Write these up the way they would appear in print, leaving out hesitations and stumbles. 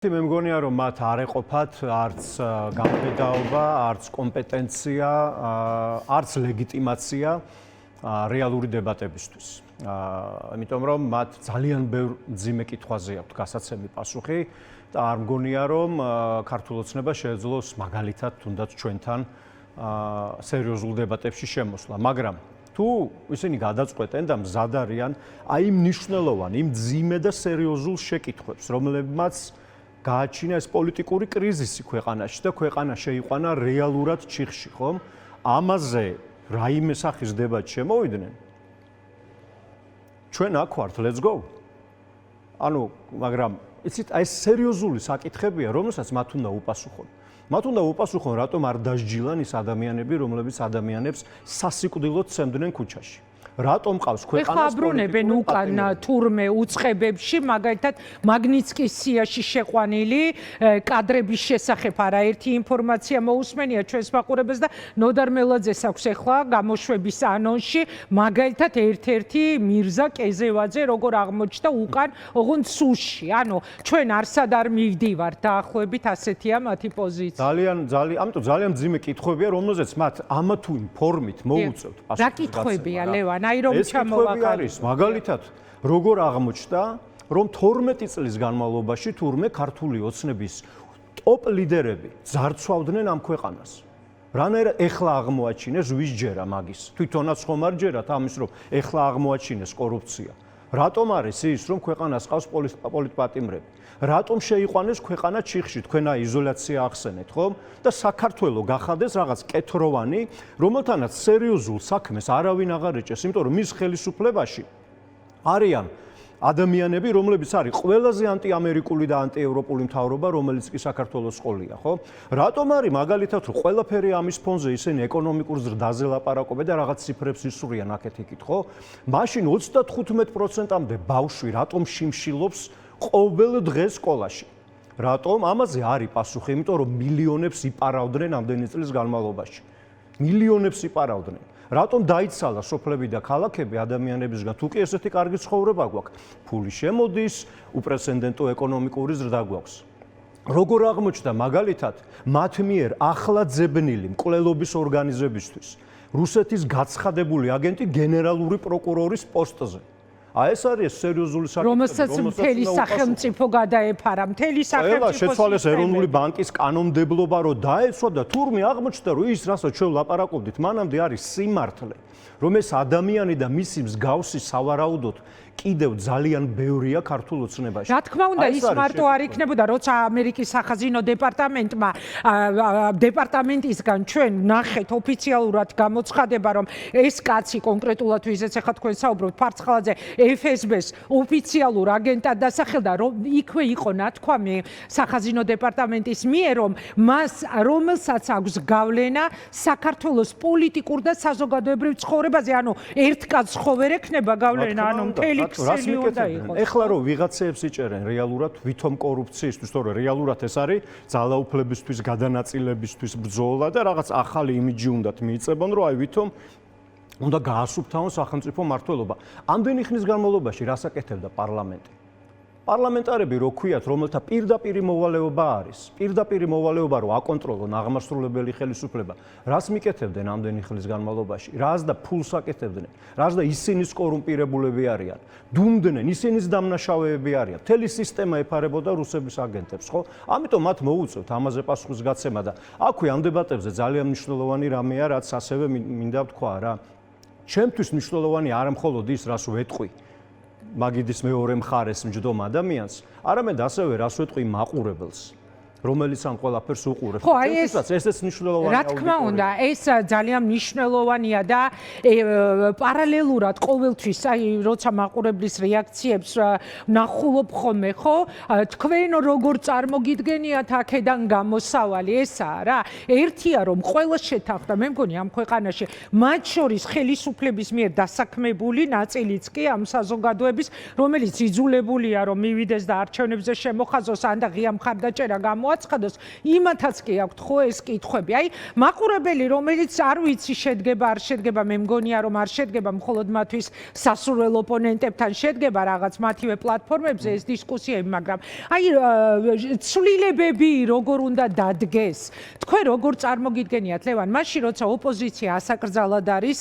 მე მგონია რომ მათ არ ეყოფათ არც გამბედაობა, არც კომპეტენცია, არც ლეგიტიმაცია რეალური დებატებისთვის. Იმიტომ რომ მათ ძალიან ბევრ მძიმე კითხვაზე აქვთ გასაცემი პასუხი და არ მგონია რომ ქართულ ოცნება შეეძლოს მაგალითად თუნდაც ჩვენთან სერიოზულ დებატებში შემოსვლა, მაგრამ თუ ისინი გადაწყვეტენ და მზად არიან აი მნიშვნელოვან, იმ მძიმე და სერიოზულ შეკითხვებს, რომლებმაც გააჩინა ეს პოლიტიკური კრიზისი ქვეყანაში და ქვეყანა შეიყვანა რეალურად ჩიხში, ხომ? ამაზე რაიმე სახის დებატი შემოვიდნენ. ჩვენ აქ ვართ, let's go. ანუ, მაგრამ იცით, აი ეს სერიოზული საკითხებია, რომელსაც მათ უნდა უპასუხონ. მათ უნდა უპასუხონ, რატომ არ დასჯილან ის ადამიანები, რომლებიც ადამიანებს სასიკვდილოდ სცემდნენ ქუჩაში. რატომ ყავს ქვეყანას აბრუნებენ უკან თურმე უწყებებში, მაგალითად მაგნიცკის სიაში შეყვანილი კადრების შესახებ არაერთი ინფორმაცია მოусმენია ჩვენს მაყურებელს და ნოდარ მელაძეს აქვს ახლა გამოშვების ანონსში, მაგალითად ერთ-ერთი მირზა კეზევაძე როგორ აღმოჩნდა უკან ოღონდ სუში. ანუ ჩვენ არსად არ მივდივართ დაახლოებით ასეთია მათი პოზიცია. ამიტომ ძალიან მძიმე კითხვებია, რომელზეც მათ ამა თუ იმ ფორმით მოუწევთ პასუხს. რა კითხვებია, ლევან? ეს კითხვები არის, მაგალითად, როგორ აღმოჩნდა, რომ 12 წლის განმავლობაში თურმე ქართული ოცნების ტოპ ლიდერები ძარცვავდნენ ამ ქვეყანას. რანაირად ეხლა აღმოაჩინეს ვის ჯერა მაგის? თვითონაც ხომ არ ჯერათ ამის, რომ ეხლა აღმოაჩინეს კორუფცია. რატომ არის ის, რომ ქვეყანას ყავს პოლიტპატიმრები? რატომ შეიყვანეს ქვეყანა ჩიხში? თქვენ აი იზოლაცია ახსენეთ, ხომ? და საქართველოს გახადეს რაღაც კეთროვანი, რომელთანაც სერიოზულ საქმეს არავინ აღარ ეჭეს, იმიტომ რომ მის ხელისუფლებაში არიან ადამიანები, რომლებიც არის ყველაზე ანტიამერიკული და ანტიევროპული მთავრობა, რომელიც კი საქართველოს ყოლია, ხო? რატომ არის მაგალითად, რომ ყველაფერი ამის ფონზე ისინი ეკონომიკურ ზრდაზე ლაპარაკობენ და რაღაც ციფრებს ისურიან აქეთ-იქით, ხო? მაშინ 35%-მდე ბავშვი რატომ შიმშილობს ყოველ დღეს სკოლაში? რატომ? ამაზე არის პასუხი, იმიტომ რომ მილიონებს იპარავდნენ ამდენი წლის განმავლობაში. მილიონებს იპარავდნენ. რატომ დაიცალა სოფლები და ქალაქები ადამიანებისგან? თუ კი ესეთი კარგი ცხოვრება გვაქვს, ფული შემოდის, უპრეცედენტო ეკონომიკური ზრდა გვაქვს. როგორ აღმოჩნდა მაგალითად მათ მიერ ახლა ძებნილი მკვლელობის ორგანიზებისთვის რუსეთის გაცხადებული აგენტი გენერალური პროკურორის პოსტზე. აი ეს არის სერიოზული საკითხი, რომელსაც მთელი სახელმწიფო გადაეფარა, მთელი სახელმწიფო შეცვალეს ეროვნული ბანკის კანონმდებლობა, რომ დაეცვა და თურმე აღმოჩნდა, რომ ის, რასაც ჩვენ ლაპარაკობდით, მანამდე არის სიმართლე, რომ ეს ადამიანი და მისი მსგავსი სავარაუდოდ კიდევ ძალიან ბევრია ქართულ ოცნებაში. რა თქმა უნდა, ის მარტო არ იქნებოდა, როცა ამერიკის სახაზინო დეპარტამენტისგან ჩვენ ნახეთ ოფიციალურად გამოცხადება, რომ ეს კაცი კონკრეტულად ვიზეც ახლა თქვენ საუბრობთ, ფარცხალაძე FSB-ს ოფიციალურ აგენტად დასახელდა, რომ იქვე იყო ნათქვამი სახაზინო დეპარტამენტის მიერ, რომ მას რომელსაც აქვს გავლენა საქართველოს პოლიტიკურ და საზოგადოებრივ ცხოვრებაზე, ანუ ერთ კაცს ხო ვერ ექნება გავლენა, ანუ მთელი ქსელი უნდა იყოს. ეხლა რომ ვიღაცეებს იჭერენ რეალურად ვითომ კორუფციისთვის, თორე რეალურად ეს არის ძალაუფლებისთვის, გადანაწილებისთვის ბრძოლა და რაღაც ახალი იმიჯი უნდათ მიიწებონ, რომ აი ვითომ უნდა გაასუფთავონ სახელმწიფო მმართველობა. ამდენი ხნის განმავლობაში რას აკეთებდა პარლამენტი? პარლამენტარები რო ქვიათ, რომელთა პირდაპირი მოვალეობა არის, პირდაპირი მოვალეობა რომ აკონტროლონ აღმასრულებელი ხელისუფლება, რას მიკეთებდნენ ამდენი ხნის განმავლობაში? რას და ფულს აკეთებდნენ? რას და ისინის კორუმპირებულები არიან? დუმდნენ, ისინის დამნაშავეები არიან. მთელი სისტემა ეფარებოდა რუსების აგენტებს, ხო? ამიტომ მათ მოუწევთ ამაზე პასუხის გაცემა და აქვე ამ დებატებზე ძალიან მნიშვნელოვანი რამეა, რაც ასევე მინდა ვთქვა რა. ჩემთვის მნიშვნელოვანი არ მხოლოდ ის, რას ვეტყვი მაგიდის მეორე მხარეს მჯდომ ადამიანს, არამედ ასევე რას ვეტყვი მაყურებელს, რომელიც ამ ყველაფერს უყურებს. ხო, აი ესეც მნიშვნელოვანია. რა თქმა უნდა, ეს ძალიან მნიშვნელოვანია და პარალელურად ყოველთვის, აი, როცა მაყურებლის რეაქციებს ნახულობ ხოლმე, ხო? თქვენ როგორ წარმოგიდგენიათ აქედან გამოსავალი, ესაა რა. ერთია რომ ყველა შეთანხმდა, მე მგონი ამ ქვეყანაში, მათ შორის ხელისუფლების მიერ დასაქმებული ნაწილიც კი ამ საზოგადოების, რომელიც იძულებულია რომ მივიდეს და არჩევნებზე შემოხაზოს ან და ღია მხარდაჭერა გამოაცხადოს, მოაცხადოს, იმათაც კი აქვთ ხო ეს კითხვები. აი, მაყურებელი, რომელიც არ ვიცი შედგება, არ შედგება, მე მგონია რომ არ შედგება, მხოლოდ მათთვის სასურველ ოპონენტებთან შედგება რაღაც მათივე პლატფორმებზე ეს დისკუსიები, მაგრამ აი ცვლილებები როგორ უნდა დადგეს? თქვენ როგორ წარმოგიდგენიათ, ლევან, მაშინ როცა ოპოზიცია ასაკრძალად არის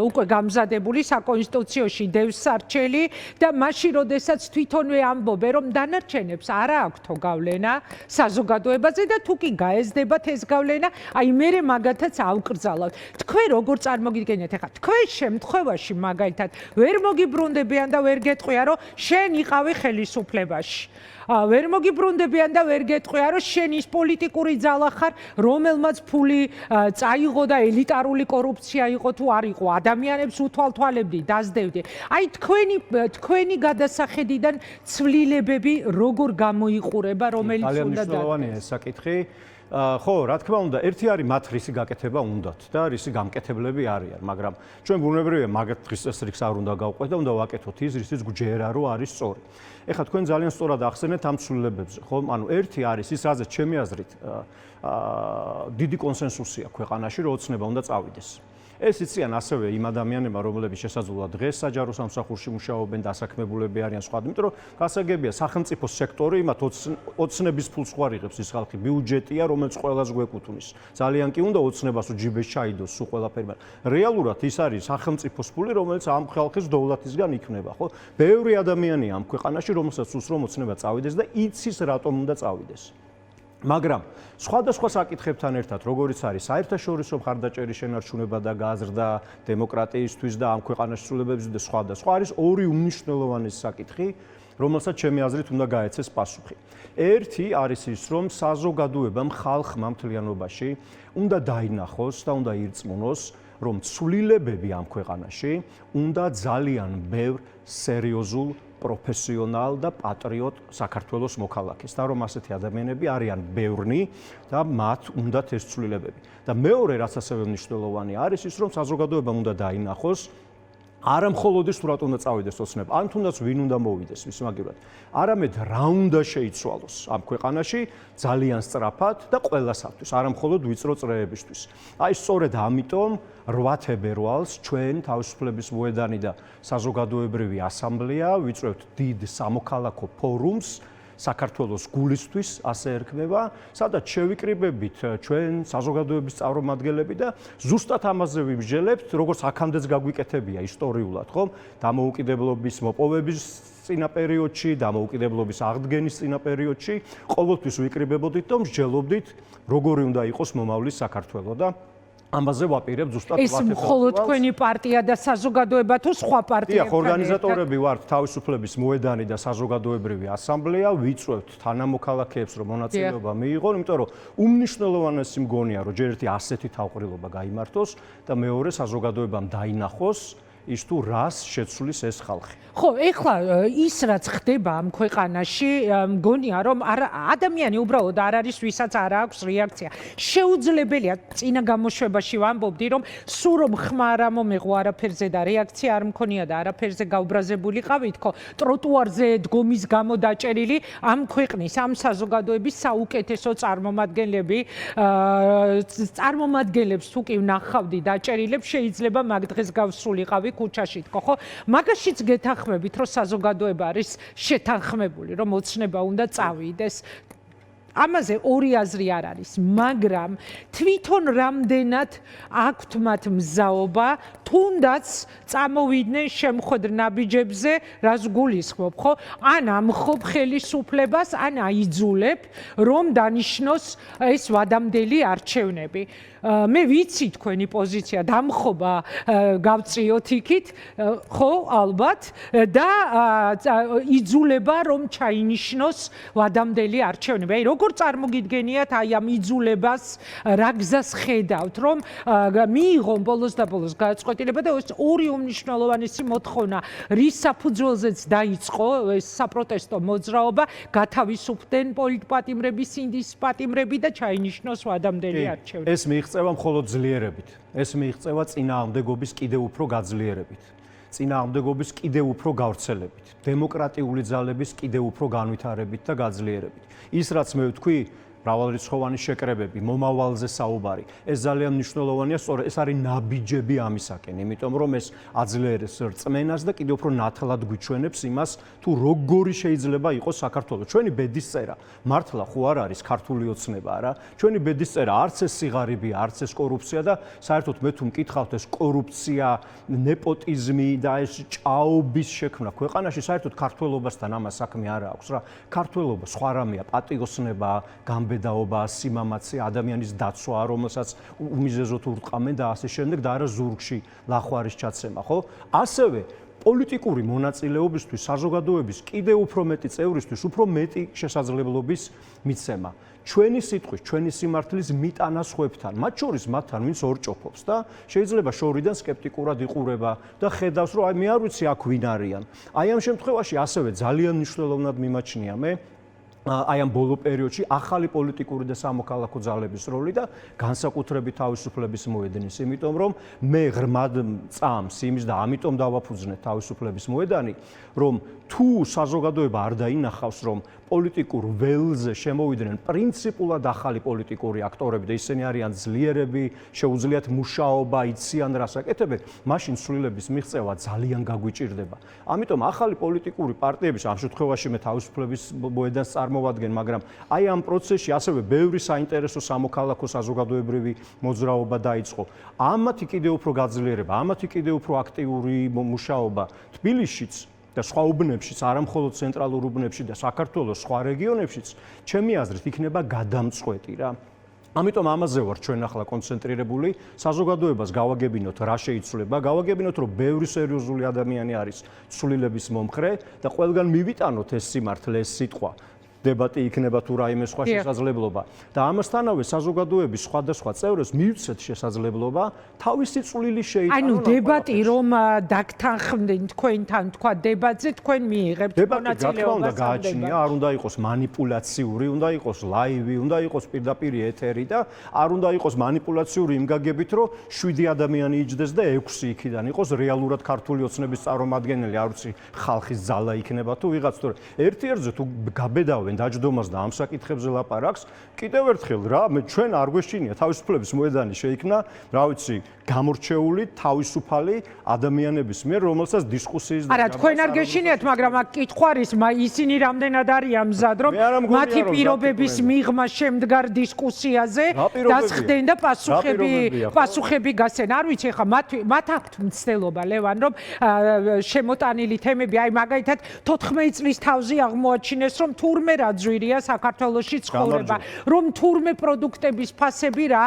უკვე გამზადებული საკონსტიტუციაში დევსარჩელი და მაშინ როდესაც თვითონვე ამბობენ რომ დანარჩენებს არა აქვთო გავლენა საზოგადოებაზე და თუ კი გაეზდებათ ეს გავლენა, აი მერე მაგათაც ავკრძალავთ. თქვენ როგორ წარმოგიდგენიათ ახლა თქვენ შემთხვევაში მაგალითად ვერ მოგიბრუნდებიან და ვერ გეტყვია რომ შენ იყავი ხელისუფლებაში. ვერ მოგიბრუნდებიან და ვერ გეტყვია რომ შენ ის პოლიტიკური ძალა ხარ, რომელმაც ფული წაიღო და ელიტარული კორუფცია იყო თუ არ იყო, ადამიანებს უთვალთვალებდი, დაძდევდი. აი თქვენი გადასახედიდან ცვლილებები როგორ გამოიყურება, რომელიც ძალიან უნდა მნიშვნელოვანია ეს საკითხი. ხო, რა თქმა უნდა, ერთი არის მათ რისი გაკეთება უნდათ და რისი გამკეთებლები არიან, მაგრამ ჩვენ ბუნებრივია მაგათ დღის წესრიგს არ უნდა გავყვეთ და უნდა ვაკეთოთ ის, რისიც გვჯერა რომ არის სწორი. ეხლა თქვენ ძალიან სწორად ახსენეთ ამ ცვლილებებზე, ხო? ანუ ერთი არის ის, რაზეც ჩემი აზრით დიდი კონსენსუსია ქვეყანაში, რომ ოცნება უნდა წავიდეს. ეს იციან ასევე იმ ადამიანებმა, რომლებიც შესაძლოა დღეს საჯარო სამსახურში მუშაობენ, დასაქმებულები არიან სხვა, იმიტომ რომ გასაგებია სახელმწიფო სექტორი იმათ ოცნების ფულს ხوار იღებს ის ხალხი, ბიუჯეტია, რომელიც ყველას გვეკუთვნის. ძალიან კი უნდა ოცნებას უჯიბეს ჩაიდოს სულ ყველაფერი, მაგრამ რეალურად ის არის სახელმწიფოს ფული, რომელიც ამ ხალხის დოვლათისგან იქნება, ხო? ბევრი ადამიანია ამ ქვეყანაში, რომელსაც უსწრო ოცნება წავიდეს და იცის რატომ უნდა წავიდეს. მაგრამ სხვადასხვა საკითხებთან ერთად, როგორიც არის საერთაშორისო მხარდაჭერის შენარჩუნება და გაზრდა დემოკრატიისთვის და ამ ქვეყანაში ცვლილებებზე და სხვა და სხვა არის ორი უმნიშვნელოვანესი საკითხი, რომელსაც ჩემი აზრით უნდა გაეცეს პასუხი. ერთი არის ის, რომ საზოგადოებამ ხალხმა მთლიანობაში უნდა დაინახოს და უნდა ირწმუნოს, რომ ცვლილებები ამ ქვეყანაში უნდა ძალიან ბევრ სერიოზულ პროფესიონალ და პატრიოტ საქართველოს მოქალაქეს და რომ ასეთი ადამიანები არიან ბევრნი და მათ უნდათ ეს ცვლილებები. და მეორე რაც ასევე მნიშვნელოვანი არის ის, რომ საზოგადოებამ უნდა დაინახოს არა მხოლოდ ის თუ რატომ უნდა წავიდეს ოცნება, ან თუნდაც ვინ უნდა მოვიდეს ვისმაგირად, არამედ რა უნდა შეიცვალოს ამ ქვეყანაში ძალიან სწრაფად და ყველასათვის, არა მხოლოდ ვიწრო წრეებისთვის. აი სწორედ ამიტომ 8 თებერვალს ჩვენ თავისუფლების მოედანი და საზოგადოებრივი ასამბლეა ვიწვევთ დიდ სამოქალაქო ფორუმს საქართველოს გულისთვის ასე ერქმება, სადაც შევიკრიბებით ჩვენ საზოგადოების წარმომადგენლები და ზუსტად ამაზე ვიმსჯელებთ, როგორც აქამდეც გაგვიკეთებია ისტორიულად, ხო? დამოუკიდებლობის მოპოვების წინა პერიოდში, დამოუკიდებლობის აღდგენის წინა პერიოდში, ყოველთვის ვიკრიბებოდით და მსჯელობდით, როგორი უნდა იყოს მომავლის საქართველო და ამაზე ვაპირებ ზუსტად ეს მხოლოდ თქვენი პარტია და საზოგადოება თუ სხვა პარტიებთან ერთად? ორგანიზატორები ვართ თავისუფლების მოედანი და საზოგადოებრივი ასამბლეა, ვიწვევთ თანამოქალაქეებს, რომ მონაწილეობა მიიღონ, იმიტომ რომ უმნიშვნელოვანესი მგონია, რომ ჯერ ერთი ასეთი თავყრილობა გაიმართოს და მეორე საზოგადოებამ დაინახოს ის თუ რას შეცვლის ეს ხალხი. ხო, ეხლა ის რაც ხდება ამ ქვეყანაში, მგონია რომ ადამიანი უბრალოდ არ არის, ვისაც არ აქვს რეაქცია. შეუძლებელია წინა გამოშვებაში ვამბობდი, რომ სულ რომ ხმა არ მომეღო არაფერზე და რეაქცია არ მქონია და არაფერზე გაუბრაზებულიყავით, ხო, ტროტუარზე დგომის გამო დაჭერილი ამ ქვეყნის, ამ საზოგადოების საუკეთესო წარმომადგენლებს თუ კი ვნახავდი დაჭერილებს, შეიძლება მაგ დღეს გავსულიყავი ქუჩაში თქო, ხო? მაგაშიც გეთანხმებით, რომ საზოგადოება არის შეთანხმებული, რომ ოცნება უნდა წავიდეს. ამაზე ორი აზრი არ არის, მაგრამ თვითონ რამდენად აქვთ მათ მზაობა, თუნდაც წამოვიდნენ შემხვედრ ნაბიჯებზე, რაც გულისხმობ, ხო? ან ამხობ ხელისუფლებას, ან აიძულებ, რომ დანიშნოს ეს ვადამდელი არჩევნები. მე ვიცი თქვენი პოზიცია, დამხობა გავწიოთ იქით, ხო, ალბათ, და იძულება, რომ ჩაინიშნოს ვადამდელი არჩევნები. აი, როგორ წარმოგიდგენიათ აი ამ იძულებას, რა გზას ხედავთ, რომ მიიღონ ბოლოს და ბოლოს გადაწყვეტილება და ეს ორი უმნიშვნელოვანესი მოთხოვნა, რის საფუძველზეც დაიწყო ეს საპროტესტო მოძრაობა, გათავისუფლდნენ პოლიტპატიმრები, სინდის პატიმრები და ჩაინიშნოს ვადამდელი არჩევნები. ეს მიიღწევა მხოლოდ ძლიერებით. ეს მიიღწევა წინააღმდეგობის კიდევ უფრო გაძლიერებით. წინააღმდეგობის კიდევ უფრო გავრცელებით, დემოკრატიული ძალების კიდევ უფრო განვითარებით და გაძლიერებით. ის რაც მე ვთქვი, მრავალრიცხოვანი შეკრებები, მომავალზე საუბარი. ეს ძალიან მნიშვნელოვანია, სწორედ ეს არის ნაბიჯები ამისაკენ, იმიტომ რომ ეს აძლიერებს რწმენას და კიდევ უფრო ნათლად გვიჩვენებს იმას, თუ როგორი შეიძლება იყოს საქართველოს. ჩვენი ბედისწერა მართლა ხო არ არის ქართული ოცნება რა. ჩვენი ბედისწერა არც ეს სიღარიბია, არც ეს კორუფცია და საერთოდ მე თუ მკითხავთ ეს კორუფცია, ნეპოტიზმი და ეს ჭაობის შექმნა ქვეყანაში, საერთოდ ქართველობასთან ამას საქმე არ აქვს რა. ქართველობა სხვა რამეა, პატიოსნება, გამბედაობა, სიმამაცე, ადამიანის დაცვა, რომელსაც უმიზეზოდ ურტყამენ და ასე შემდეგ და არა ზურგში ლახვარის ჩაცემა, ხო? ასევე პოლიტიკური მონაწილეობისთვის საზოგადოების კიდევ უფრო მეტი წევრისთვის უფრო მეტი შესაძლებლობის მიცემა. ჩვენი სიტყვის, ჩვენი სიმართლის მიტანა სხვებთან, მათ შორის მათთან, ვინც ორჭოფობს და შეიძლება შორიდან სკეპტიკურად იყურება და ხედავს, რომ აი მე არ ვიცი აქ ვინ არიან. აი ამ შემთხვევაში ასევე ძალიან მნიშვნელოვნად მიმაჩნია მე აი ამ ბოლო პერიოდში ახალი პოლიტიკური და სამოქალაქო ძალების როლი და განსაკუთრებით თავისუფლების მოედნის, იმიტომ რომ მე ღრმად წამს იმის და ამიტომ დავაფუძნე თავისუფლების მოედანი, რომ თუ საზოგადოება არ დაინახავს, რომ პოლიტიკურ ველზე შემოვიდნენ პრინციპულად ახალი პოლიტიკური აქტორები და ისინი არიან ძლიერები, შეუძლიათ მუშაობა, იციან რას აკეთებენ, მაშინ ცვლილების მიღწევა ძალიან გაგვიჭირდება. ამიტომ ახალი პოლიტიკური პარტიების ამ შემთხვევაში მე თავისუფლების მოედანს წარმოვადგენ, მაგრამ აი ამ პროცესში ასევე ბევრი საინტერესო სამოქალაქო საზოგადოებრივი მოძრაობა დაიწყო. ამათი კიდევ უფრო გაძლიერება, ამათი კიდევ უფრო აქტიური მუშაობა თბილისშიც და სხვა უბნებშიც, არა მხოლოდ ცენტრალურ უბნებში და საქართველოს სხვა რეგიონებშიც, ჩემი აზრით იქნება გადამწყვეტი რა. ამიტომ ამაზე ვარ ჩვენ ახლა კონცენტრირებული, საზოგადოებას გავაგებინოთ რა შეიცვლება, გავაგებინოთ რომ ბევრი სერიოზული ადამიანი არის ცვლილების მომხრე და ყველგან მივიტანოთ ეს სიმართლე, ეს სიტყვა. დებატი იქნება თუ რაიმე სხვა შესაძლებლობა და ამასთანავე საზოგადოების სხვადასხვა წევრებს მივცეთ შესაძლებლობა თავისი წვლილი შეიტანონ. ანუ დებატი რომ დაგთანხმდნენ თქვენთან, თქვა დებატზე თქვენ მიიღებთ მონაწილეობას. გააჩნია, არ უნდა იყოს მანიპულაციური, უნდა იყოს ლაივი, უნდა იყოს პირდაპირ ეთერი და არ უნდა იყოს მანიპულაციური იმ გაგებით, რომ 7 ადამიანი იჯდეს და 6 იქიდან იყოს რეალურად ქართული ოცნების წარმომადგენელი, არ ვიცი, ხალხის ძალა იქნება თუ ვიღაც თორე ერთ-ერთზე თუ გაბედავენ დაჯდომას და ამ საკითხებზე ლაპარაკს, კიდევ ერთხელ რა, მე ჩვენ არ გვეშინია თავისუფლების მოედანი შეიქმნა, რა ვიცი, გამორჩეული, თავისუფალი ადამიანების მიერ, რომელსაც დისკუსიის არა, თქვენ არ გეშინიათ, მაგრამ აქ კითხვა არის, ისინი რამდენად არიან მზად, რომ მათი პირობების მიღმა შემდგარ დისკუსიაზე დასხდნენ და პასუხები გასცენ. არ ვიცი, ხა მათ აქვთ მცდელობა, ლევან, რომ შემოტანილი თემები, აი მაგალითად 14 წლის თავზე აღმოაჩინეს, რომ თურმე რა ძვირია საქართველოში ცხოვრება, რომ თურმე პროდუქტების ფასები რა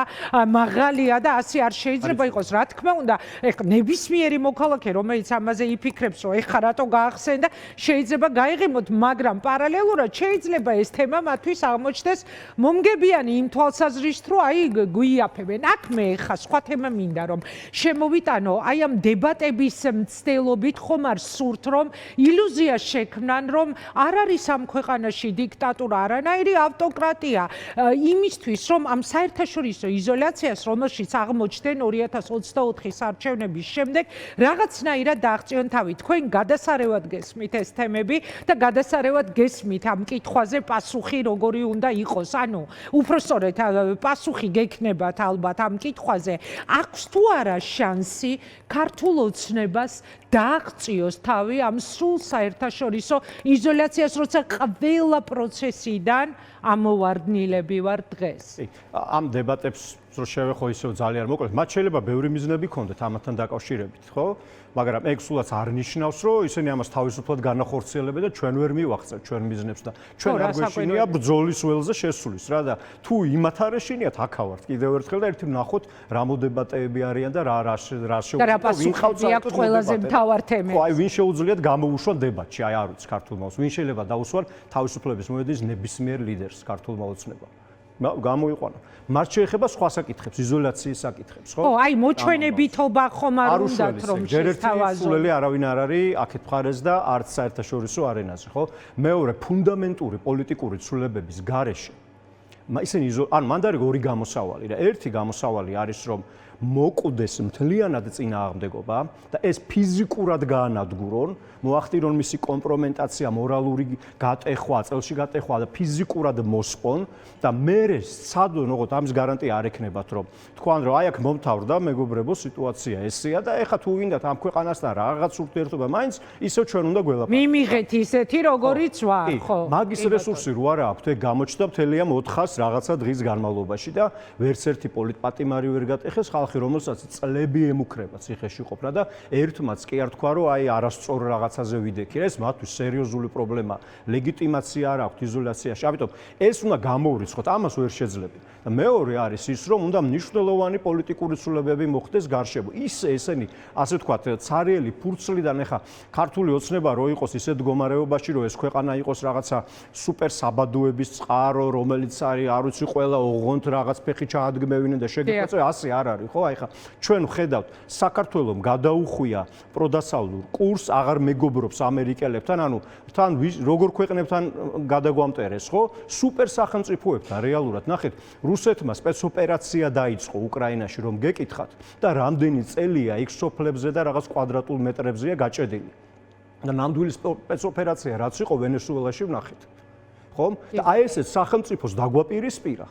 მაღალია და ასე არ შეიძლება იყოს. რა თქმა უნდა, ეხლა ნებისმიერი მოქალაქე, რომელიც ამაზე იფიქრებს, რომ ეხლა რატო გაახსენ და შეიძლება გაიღიმოთ, მაგრამ პარალელურად შეიძლება ეს თემა მათთვის აღმოჩნდეს მომგებიანი იმ თვალსაზრისით, რომ აი გვიაფებენ. აქ მე ეხლა სხვა თემა მინდა რომ შემოვიტანო, აი ამ დებატების მცდელობით ხომ არ სურთ, რომ ილუზია შექმნან, რომ არ არის ამ ქვეყანაში დიქტატურა, არანაირი ავტოკრატია, იმისთვის, რომ ამ საერთაშორისო იზოლაციას, რომელშიც აღმოჩნდნენ 2024 არჩევნების შემდეგ, რაღაცნაირად დააღწიონ თავი. თქვენ გადასარევად გესმით ეს თემები და გადასარევად გესმით ამ კითხვაზე პასუხი როგორი უნდა იყოს. ანუ, უпроსწორედ პასუხი გექნებათ ალბათ ამ კითხვაზე. აქვს თუ არა შანსი ქართულ ოცნებას დააღწიოს თავი ამ სრულ საერთაშორისო იზოლაციას, როცა ყველა პროცესიდან ამოვარდნილები ვარ დღეს. ამ დებატებს რო შევეხო ისევ ძალიან მოკლედ, მათ შეიძლება ბევრი მიზნები ქონდეთ ამათთან დაკავშირებით, ხო? მაგრამ ეგ სულაც არ ნიშნავს, რომ ისინი ამას თავისუფლად განახორციელებენ და ჩვენ ვერ მივახცევთ ჩვენ მიზნებს და ჩვენ არ გვეშინია ბრძოლის ველზე შესulis რა და თუ იმათ არ ეშინიათ, აქავართ კიდევ ერთხელ და ერთი ვნახოთ რა მოდებატეები არიან და რა შეუძლიათ ვინ ხავთ ყველაზე მთავარ თემებს. ხო, აი ვინ შეუძლიათ გამოუშვან დებატში, აი არ ვიცი ქართულმა ოცნებამ, ვინ შეიძლება დაუსვან თავისუფლების მოედნის ნებისმიერ ლიდერს ქართულმა ოცნებამ. გამოიყვანა. მათ შეეხება სხვა საკითხებს, იზოლაციის საკითხებს, ხო? ხო, აი მოჩვენებითობა ხომ არ უნდათ რომ შესთავაზო. სულელი არავინ არ არის აქეთ მხარეს და არც საერთაშორისო არენაზე, ხო? მეორე ფუნდამენტური პოლიტიკური ცვლილებების გარეშე ისინი ანუ მან დარიგო ორი გამოსავალი და ერთი გამოსავალი არის რომ მოკვდეს მთლიანად წინააღმდეგობა და ეს ფიზიკურად გაანადგურონ, მოახდინონ მისი კომპრომენტაცია, მორალური გატეხვა, წელში გატეხვა და ფიზიკურად მოსყონ და მერე სცადონ, ოღონდ ამის გარანტია არ ექნებათ, რომ თქვან რომ აი აქ მომთავრდა მეგობრებო სიტუაცია ესეა და ეხა თუ ვინდათ ამ ქვეყანასთან რაღაც ურთიერთობა მაინც ისევ ჩვენ უნდა გველაპარაკოთ. მიმიღეთ ისეთი როგორიც ვარ, ხო? მაგის რესურსი რო არა აქვთ, ეგ გამოჩნდა მთელია 400 რაღაცა დღის განმავლობაში და ვერც ერთი პოლიტპატიმარი ვერ გატეხეს ხალხი, რომელსაც წლები ემუქრება ციხეში ყოფნა და ერთმაც კი არ თქვა, რომ აი არასწორ რაღაცაზე ვიდექი. ეს მათთვის სერიოზული პრობლემა, ლეგიტიმაცია არ აქვთ იზოლაციაში. ამიტომ ეს უნდა გამოურიცხოთ, ამას ვერ შეძლები. და მეორე არის ის, რომ უნდა მნიშვნელოვანი პოლიტიკური ცვლილებები მოხდეს გარშემო. ესენი, ასე ვთქვათ, ცარიელი ფურცლიდან ეხა ქართული ოცნება რო იყოს ისეთ მდგომარეობაში, რომ ეს ქვეყანა იყოს რაღაცა სუპერ საბადოების წყარო, რომელიც არის, არ ვიცი, ყველა ოღონდ რაღაც ფეხი ჩაადგმევინენ და შეგეწყვეტ, ასე არ არის, ხო? აი ხა ჩვენ ვხედავთ, საქართველოს გადაუხვია პროდასავლურ კურსს, აღარ მეგობრობს ამერიკელებთან, ანუ თან როგორ ქვეყნებთან გადაგვამტერეს, ხო? სუპერ სახელმწიფოებთან რეალურად. ნახეთ, რუსეთმა სპეცოპერაცია დაიწყო უკრაინაში, რომ გეკითხათ და რამდენი წელია იქ სოფლებზე და რაღაც კვადრატულ მეტრებზეა გაჭედილი. და ნამდვილი სპეცოპერაცია რაც იყო ვენესუელაში ვნახეთ. ხომ? და აი ესეც სახელმწიფოს დაგვაპირისპირა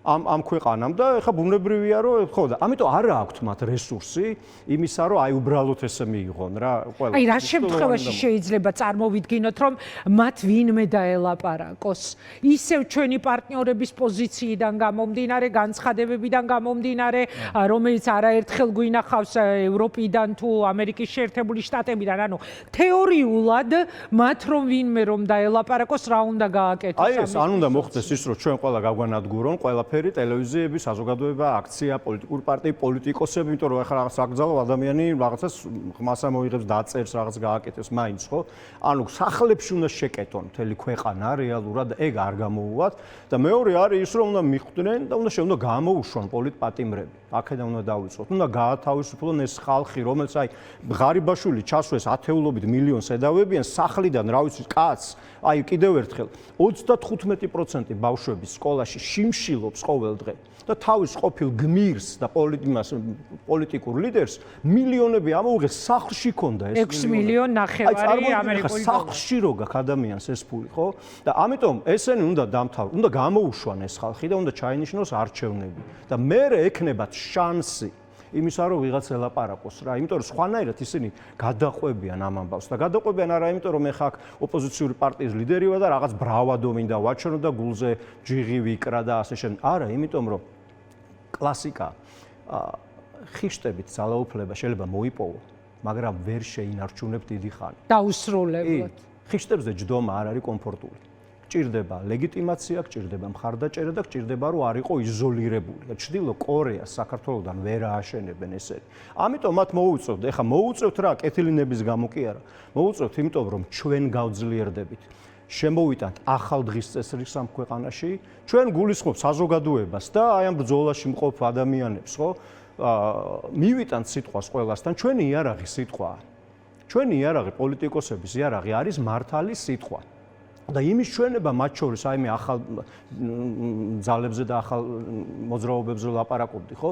ამ ქვეყანამ და ეხა ბუნებრივია რომ ხო და ამიტომ არ აქვთ მათ რესურსი იმისა რომ აი უბრალოდ ესე მიიღონ რა ყველა. აი რა შემთხვევაში შეიძლება წარმოვიდგინოთ რომ მათ ვინმე დაელაპარაკოს ისევ ჩვენი პარტნიორების პოზიციიდან გამომდინარე, განცხადებებიდან გამომდინარე, რომელიც არაერთხელ გვინახავს ევროპიდან თუ ამერიკის შეერთებული შტატებიდან, ანუ თეორიულად მათ რომ ვინმე რომ დაელაპარაკოს რა უნდა გააკეთოს? აი ეს ან უნდა მოხდეს ის რომ ჩვენ ყველა გაგვანადგურონ ყველა ტელევიზიები, საზოგადოება, აქცია, პოლიტიკური პარტიები, პოლიტიკოსები, იმიტომ რომ ახლა რაღაც აკრძალო ადამიანი რაღაცას ხმასა მოიღებს, დაწერს, რაღაც გააკეთებს, მაინც ხო? ანუ სახლებში უნდა შეკეტონ მთელი ქვეყანა რეალურად, ეგ არ გამოუვათ და მეორე არის ის რომ უნდა მიხვდნენ და უნდა გამოუშვონ პოლიტპატიმრები. აქედან უნდა დავიწყოთ. უნდა გაათავისუფლონ ეს ხალხი, რომელიც აი ღარიბაშვილი ჩასვეს ათეულობით მილიონს ედავებიან სახლიდან, რა ვიცი, კაცს, აი კიდევ ერთხელ 35% ბავშვები სკოლაში შიმშილობს ყოველ დღე და თავის ყოფილ გმირს და პოლიტიკურ ლიდერს მილიონები ამოუღეს სახლში ქონდა ეს 6 მილიონი ნახევარი ამერიკული სახლში რო გაქვს ადამიანს ეს ფული, ხო? და ამიტომ ესენი უნდა დამთავრონ, უნდა გამოუშვან ეს ხალხი და უნდა ჩაინიშნოს არჩევნები და მერე ექნებათ შანსი იმისა რომ ვიღაც ელაპარაკოს რა, იმიტომ რომ სხვანაირად ისინი გადაყვებიან ამ ამბავს და გადაყვებიან არა იმიტომ რომ ეხა აქ ოპოზიციური პარტიის ლიდერი ვარ და რაღაც ბრავადო მინდა ვაჩვენო და გულზე ჯიღი ვიკრა და ასე შემდეგ. არა, იმიტომ რომ კლასიკა ხიშტებით ძალაუფლება შეიძლება მოიპოვო, მაგრამ ვერ შეინარჩუნებ დიდი ხანი. დაუსრულებლად. ხიშტებზე ჯდომა არ არის კომფორტული. გჭირდება ლეგიტიმაცია, გჭირდება მხარდაჭერა და გჭირდება რომ არ იყო იზოლირებული. ჩრდილო კორეას საქართველოსთან ვერ ააშენებენ ესენი. ამიტომ მათ მოუწევთ, ეხა მოუწევთ რა, კეთილინების გამო კი არა. მოუწევთ იმიტომ რომ ჩვენ გავძლიერდებით. შემოვიტანთ ახალ დღის წესრიგს ამ ქვეყანაში, ჩვენ გულისხმობთ საზოგადოებას და აი ამ ბრძოლაში მყოფ ადამიანებს, ხო? მივიტანთ სიტყვას ყველასთან, ჩვენი იარაღი სიტყვაა. ჩვენი იარაღი პოლიტიკოსების იარაღი არის მართალი სიტყვა. და იმის ჩვენება მათ შორის აი მე ახალ ძალებზე და ახალ მოძრაობებზე ლაპარაკობდი, ხო?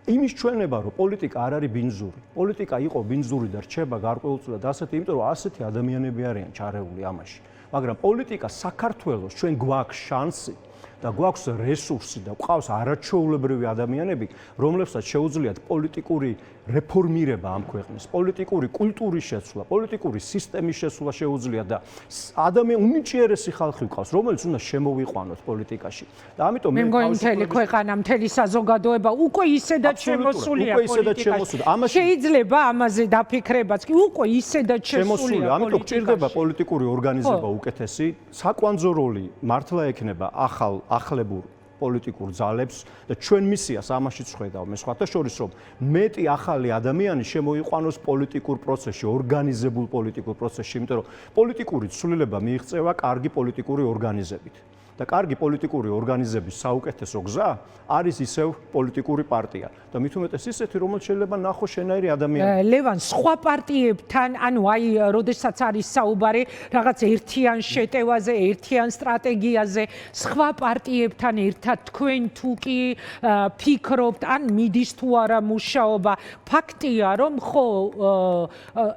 იმის ჩვენება რომ პოლიტიკა არ არის ბინძური. პოლიტიკა იყო ბინძური და რჩება გარკვეულწილად ასეთი, იმიტომ რომ ასეთი ადამიანები არიან ჩარეული ამაში. მაგრამ პოლიტიკა საქართველოს ჩვენ გვაქვს შანსი და გვაქვს რესურსი და გვყავს არაჩვეულებრივი ადამიანები, რომლებსაც შეუძლიათ პოლიტიკური რეფორმირება ამ ქვეყნის, პოლიტიკური კულტურის შეცვლა, პოლიტიკური სისტემის შეცვლა შეუძლიათ და უნიჭიერესი ხალხი გვყავს, რომელიც უნდა შემოვიყვანოთ პოლიტიკაში. და ამიტომ მე მგონი მთელი ქვეყანა, მთელი საზოგადოება უკვე ისედაც შემოსულია პოლიტიკაში. შეიძლება ამაზე დაფიქრებაც კი უკვე ისედაც შემოსულია. ამიტომ გჭირდება პოლიტიკური ორგანიზება უკეთესი, საკვანძო როლი მართლა ექნება ახლებურ პოლიტიკურ ძალებს და ჩვენ მისიას ამაშიც ხედავ მე სხვათა შორის რომ მეტი ახალი ადამიანი შემოიყვანოს პოლიტიკურ პროცესში, ორგანიზებულ პოლიტიკურ პროცესში, იმიტომ რომ პოლიტიკური ცვლილება მიიღწევა კარგი პოლიტიკური ორგანიზებით. და კარგი პოლიტიკური ორგანიზების საუკეთესო გზა არის ისევ პოლიტიკური პარტია და მით უმეტეს ისეთი, რომელიც შეიძლება ნახო შენაირი ადამიანი. ლევან, სხვა პარტიებთან, ანუ აი, როდესაც არის საუბარი რაღაც ერთიან შეტევაზე, ერთიან სტრატეგიაზე, სხვა პარტიებთან ერთად თქვენ თუ კი ფიქრობთ, ან მიდის თუ არა მუშაობა, ფაქტია, რომ ხო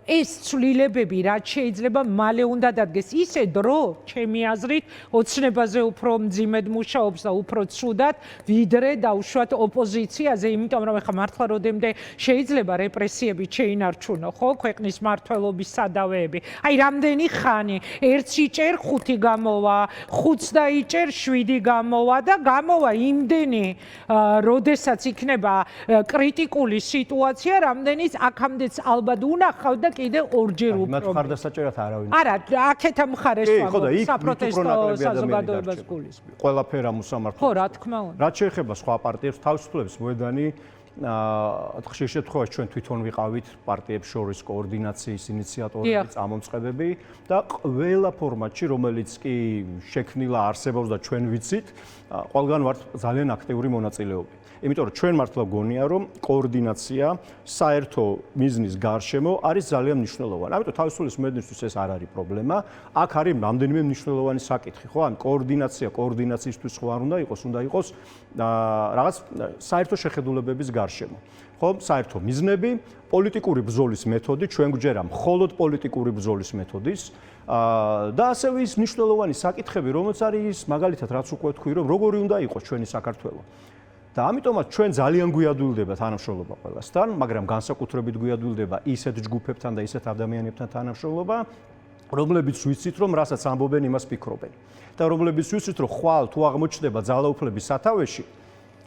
ეს ცვლილებები რაც შეიძლება მალე უნდა დადგეს. ისე დრო, ჩემი აზრით, ოცნებაზე უფრო მძიმედ მუშაობს და უფრო ცუდად, ვიდრე დავუშვათ ოპოზიციაზე, იმიტომ რომ ეხლა მართლა როდემდე შეიძლება რეპრესიები შეინარჩუნო, ხო, ქვეყნის მმართველობის სადავეები. აი, რამდენი ხანი, ერთს იჭერ, 5 გამოვა, 5-ს დაიჭერ, 7 გამოვა და გამოვა იმდენი, როდესაც იქნება კრიტიკული სიტუაცია, რამდენიც აქამდეც ალბათ უნახავთ და კიდე ორჯერ უფრო. მათ მხარდასაჭერად არავინ. არა, აქეთ მხარეს ვამბობ, საპროტესტო საზოგადოებას გულისხმობ. ყველაფერა მოსამართლე. ხო, რა თქმა უნდა. რაც შეეხება სხვა პარტიებს, თავისუფლების მოედანი ხშირ შემთხვევაში ჩვენ თვითონ ვიყავით პარტიებს შორის კოორდინაციის ინიციატორები, წამომწყებები და ყველა ფორმატში, რომელიც კი შექმნილა არსებობს და ჩვენ ვიცით, ყველგან ვართ ძალიან აქტიური მონაწილეობები. იმიტომ რომ ჩვენ მართლა გონია რომ კოორდინაცია საერთო მიზნის გარშემო არის ძალიან მნიშვნელოვანი. ამიტომ თავისუფლების მოედნისთვის ეს არ არის პრობლემა. აქ არის რამდენიმე მნიშვნელოვანი საკითხი, ხო? ან კოორდინაციისთვის ხო არ უნდა იყოს, უნდა იყოს რაღაც საერთო შეხედულებების გარშემო. ხო, საერთო მიზნები, პოლიტიკური ბრძოლის მეთოდი, ჩვენ გვჯერა მხოლოდ პოლიტიკური ბრძოლის მეთოდის და ასევე ის მნიშვნელოვანი საკითხები, რომელიც არის მაგალითად რაც უკვე თქვი, რომ როგორი უნდა იყოს ჩვენი საქართველო. და ამიტომაც ჩვენ ძალიან გვიადვილდება თანამშრომლობა ყველასთან, მაგრამ განსაკუთრებით გვიადვილდება ისეთ ჯგუფებთან და ისეთ ადამიანებთან თანამშრომლობა, რომლებიც ვიცით, რომ რასაც ამბობენ, იმას ფიქრობენ. და რომლებიც ვიცით, რომ ხვალ თუ აღმოჩნდება ძალაუფლების სათავეში,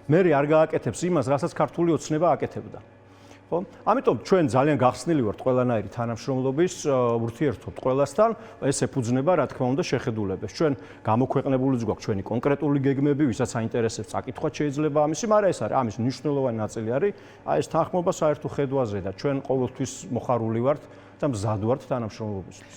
მე არ გააკეთებს იმას, რასაც ქართული ოცნება აკეთებდა. ხო? ამიტომ ჩვენ ძალიან გახსნილი ვართ ყველანაირი თანამშრომლობის, ურთიერთობთ ყველასთან, ეს ეფუძნება რა თქმა უნდა შეხედულებას. ჩვენ გამოქვეყნებულიც გვაქვს ჩვენი კონკრეტული გეგმები, ვისაც აინტერესებს წაკითხვა შეიძლება ამისი, მაგრამ ეს არის ამის მნიშვნელოვანი ნაწილი არის, აი ეს თანხმობა საერთო ხედვაზე და ჩვენ ყოველთვის მოხარული ვართ და მზად ვართ თანამშრომლობისთვის.